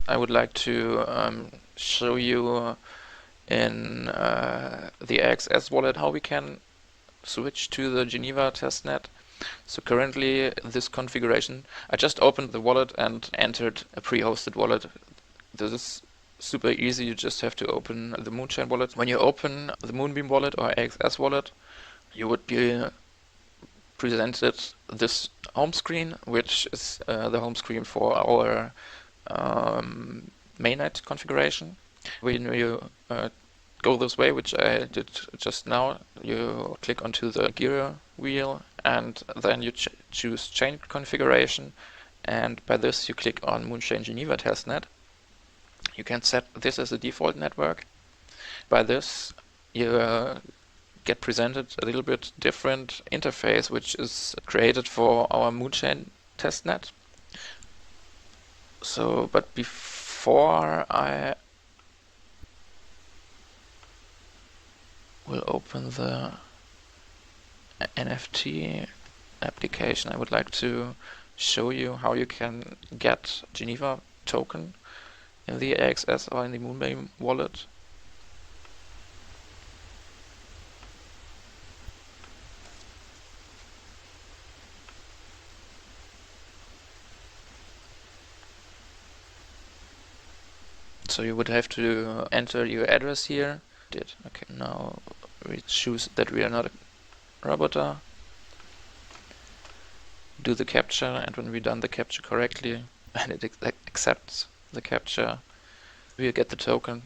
I would like to show you in the AXS wallet how we can switch to the Geneva Testnet. So currently this configuration, I just opened the wallet and entered a pre-hosted wallet. This is super easy. You just have to open the Moonchain wallet. When you open the Moonbeam wallet or AXS wallet, you would be presented this home screen, which is the home screen for our mainnet configuration. When you go this way, which I did just now, you click onto the gear wheel and then you choose chain configuration, and by this you click on Moonchain Geneva Testnet. You can set this as a default network. By this you get presented a little bit different interface, which is created for our Moonchain testnet. So, but before I will open the NFT application, I would like to show you how you can get Geneva token in the AXS or in the Moonbeam wallet. So you would have to enter your address here. Okay, now we choose that we are not a robot. Do the captcha, and when we've done the captcha correctly and it accepts the captcha, we'll get the token.